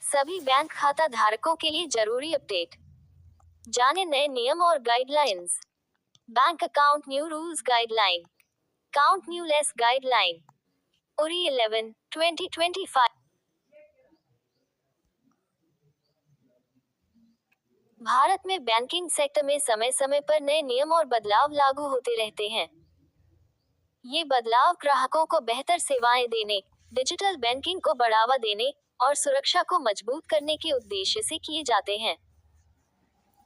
सभी बैंक खाता धारकों के लिए जरूरी अपडेट। जाने नए नियम और guidelines. Bank account new rules guideline. Count new less guideline. Uri 11, 2025। Bharat में बैंकिंग सेक्टर में समय समय पर नए नियम और बदलाव लागू होते रहते हैं। ये बदलाव ग्राहकों को बेहतर सेवाएं देने, डिजिटल बैंकिंग को बढ़ावा देने और सुरक्षा को मजबूत करने के उद्देश्य से किए जाते हैं।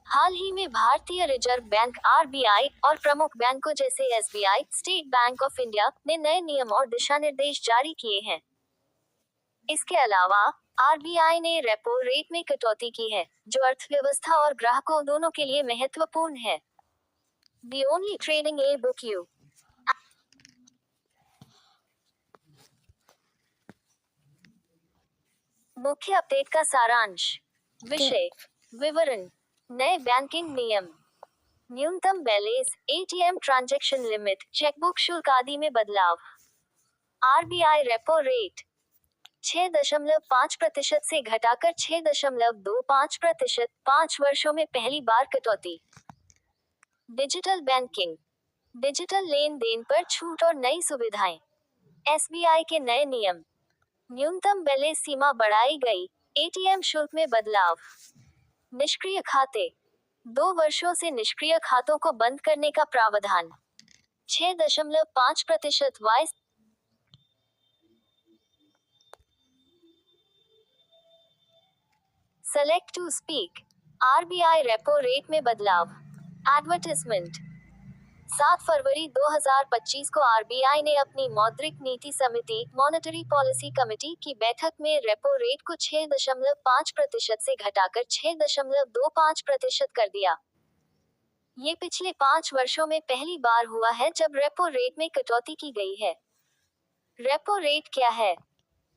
हाल ही में भारतीय रिजर्व बैंक (RBI) और प्रमुख बैंकों जैसे SBI, state bank of India ने नए नियम और दिशा निर्देश जारी किए हैं। इसके अलावा RBI ने रेपो रेट में कटौती की है, जो अर्थव्यवस्था और ग्राहकों दोनों के लिए महत्वपूर्ण है। The only trading e-book you मुख्य अपडेट का सारांश। विषय विवरण। नए बैंकिंग नियम। न्यूनतम balance, ATM transaction limit, chequebook शुल्क आदि में बदलाव। RBI रेपो रेट 6.5% से घटाकर 6.25%, 5 वर्षों में पहली बार कटौती। डिजिटल बैंकिंग, डिजिटल लेन देन पर छूट और नई सुविधाएं। SBI के नए नियम। न्यूनतम बैलेंस सीमा बढ़ाई गई, ATM शुल्क में बदलाव। निष्क्रिय खाते, 2 वर्षों से निष्क्रिय खातों को बंद करने का प्रावधान। 6.5% वाइस। Select to speak. RBI repo rate में बदलाव। एडवर्टाइजमेंट। 7 फरवरी 2025 को RBI ने अपनी मौद्रिक नीति समिति (मॉनेटरी पॉलिसी कमेटी) की बैठक में रेपो रेट को 6.5% से घटाकर 6.25% कर दिया। ये पिछले 5 वर्षों में पहली बार हुआ है जब रेपो रेट में कटौती की गई है। रेपो रेट क्या है?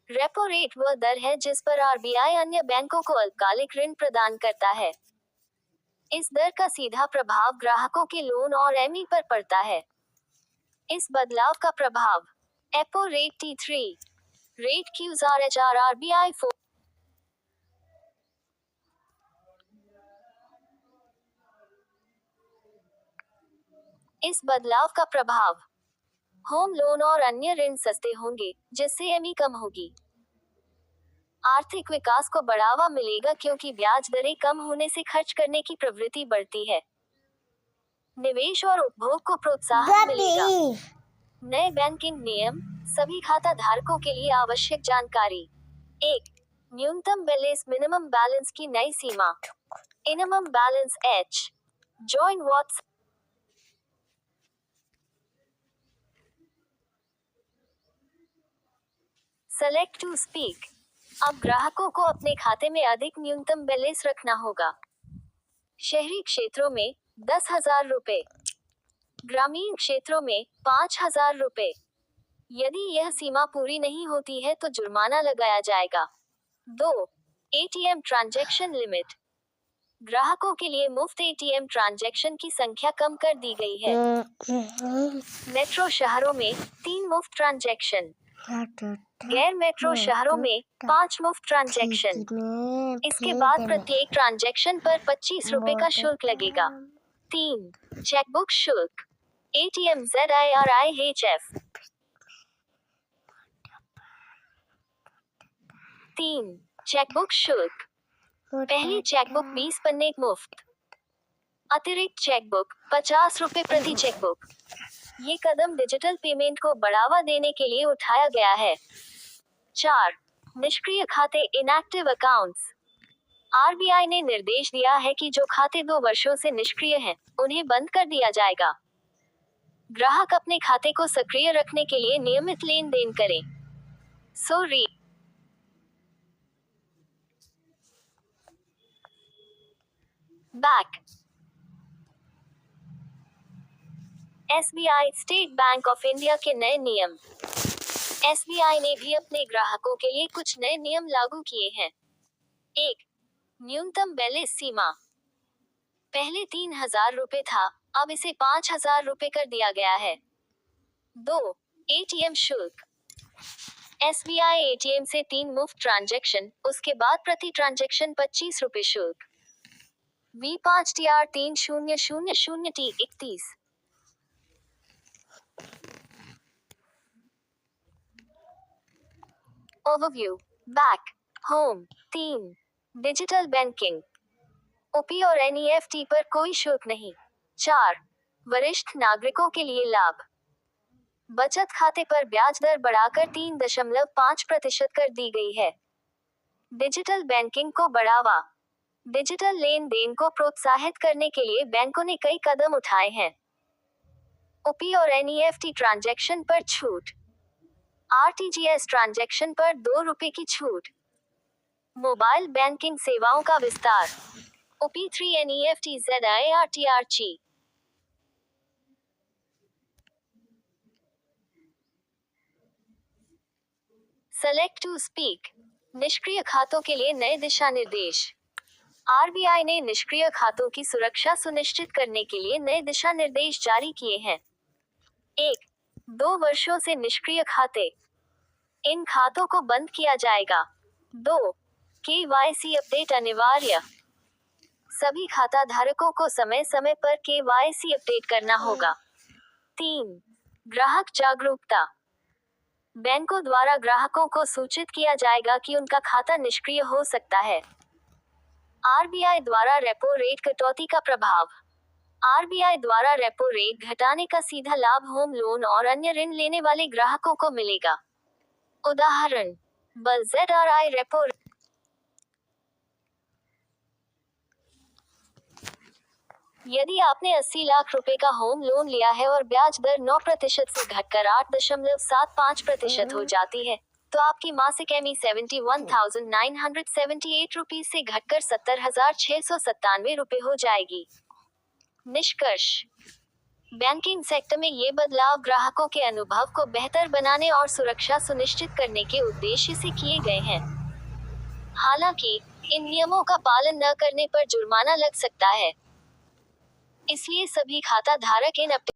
रेपो रेट वह दर है जिस पर RBI अन्य बैंकों को अल्पकालिक ऋण प्रदान करता है। इस दर का सीधा प्रभाव ग्राहकों के लोन और ME पर पड़ता है। इस बदलाव का प्रभाव। Repo rate T3 rate QRHR RBI 4। इस बदलाव का प्रभाव। होम लोन और अन्य ऋण सस्ते होंगे, जिससे ME कम होगी। आर्थिक विकास को बढ़ावा मिलेगा क्योंकि ब्याज दरें कम होने से खर्च करने की प्रवृत्ति बढ़ती है। निवेश और उपभोग को प्रोत्साहन मिलेगा। नए बैंकिंग नियम, सभी खाता धारकों के लिए आवश्यक जानकारी। 1. न्यूनतम बैलेंस मिनिमम बैलेंस की नई सीमा। Minimum balance H। Join whats. Select to speak. अब ग्राहकों को अपने खाते में अधिक न्यूनतम बैलेंस रखना होगा। शहरी क्षेत्रों में 10,000 रुपए, ग्रामीण क्षेत्रों में 5,000 रुपए। यदि यह सीमा पूरी नहीं होती है तो जुर्माना लगाया जाएगा। 2. ATM transaction limit. ग्राहकों के लिए मुफ्त ATM ट्रांजैक्शन की संख्या कम कर दी गई है। मेट्रो शहरों में 3 मुफ्त ट्रांजैक्शन, गैर मेट्रो शहरों में 5 मुफ्त ट्रांजैक्शन। इसके बाद प्रत्येक ट्रांजैक्शन पर 25 रुपए का शुल्क लगेगा। 3. चेकबुक शुल्क। ATM ZIRIHF। 3. चेकबुक शुल्क। पहली चेकबुक 20 पन्ने मुफ्त। अतिरिक्त चेकबुक 50 रुपए प्रति चेकबुक। ये कदम डिजिटल पेमेंट को बढ़ावा देने के लिए उठाया गया है। 4. निष्क्रिय खाते इनएक्टिव अकाउंट्स। RBI ने निर्देश दिया है कि जो खाते 2 वर्षों से निष्क्रिय हैं, उन्हें बंद कर दिया जाएगा। ग्राहक अपने खाते को सक्रिय रखने के लिए नियमित लेन देन करें। Back. SBI state bank of India के नए नियम। SBI ने भी अपने ग्राहकों के लिए कुछ नए नियम लागू किए हैं। 1. न्यूनतम बैलेंस सीमा। पहले 3,000 रुपए था, अब इसे 5,000 रुपए कर दिया गया है। 2. ATM शुल्क। SBI ATM से 3 मुफ्त ट्रांजैक्शन, उसके बाद प्रति ट्रांजैक्शन 25 रुपए शुल्क। V5TR 3000T31। Overview. Back, home. 3, digital banking, OP और NEFT पर कोई शुल्क नहीं। 4, वरिष्ठ नागरिकों के लिए लाभ। बचत खाते पर ब्याज दर बढ़ाकर 3.5% कर दी गई है। डिजिटल बैंकिंग को बढ़ावा। डिजिटल लेन देन को प्रोत्साहित करने के लिए बैंकों ने कई कदम उठाए हैं। ओपी और NEFT ट्रांजैक्शन पर छूट। RTGS ट्रांजैक्शन पर 2 रुपए की छूट। मोबाइल बैंकिंग सेवाओं का विस्तार। OP3 NEFT ZIRTRG। Select to speak. निष्क्रिय खातों के लिए नए दिशा निर्देश। RBI ने निष्क्रिय खातों की सुरक्षा सुनिश्चित करने के लिए नए दिशा निर्देश जारी किए हैं। 1. 2 वर्षों से निष्क्रिय खाते, इन खातों को बंद किया जाएगा। 2. KYC अपडेट अनिवार्य, सभी खाता धारकों को समय समय पर KYC अपडेट करना होगा। 3. ग्राहक जागरूकता, बैंकों द्वारा ग्राहकों को सूचित किया जाएगा कि उनका खाता निष्क्रिय हो सकता है। RBI द्वारा रेपो रेट कटौती का प्रभाव। RBI द्वारा रेपो रेट घटाने का सीधा लाभ होम लोन और अन्य ऋण लेने वाले ग्राहकों को मिलेगा। उदाहरण, ZRI रेपो। यदि आपने 80 लाख रुपए का होम लोन लिया है और ब्याज दर 9% से घटकर 8.75% हो जाती है, तो आपकी मासिक EMI 71,978 रुपीज से घटकर 70,697 रुपए हो जाएगी। निष्कर्ष। बैंकिंग सेक्टर में ये बदलाव ग्राहकों के अनुभव को बेहतर बनाने और सुरक्षा सुनिश्चित करने के उद्देश्य से किए गए हैं। हालांकि, इन नियमों का पालन न करने पर जुर्माना लग सकता है। इसलिए सभी खाता धारक इन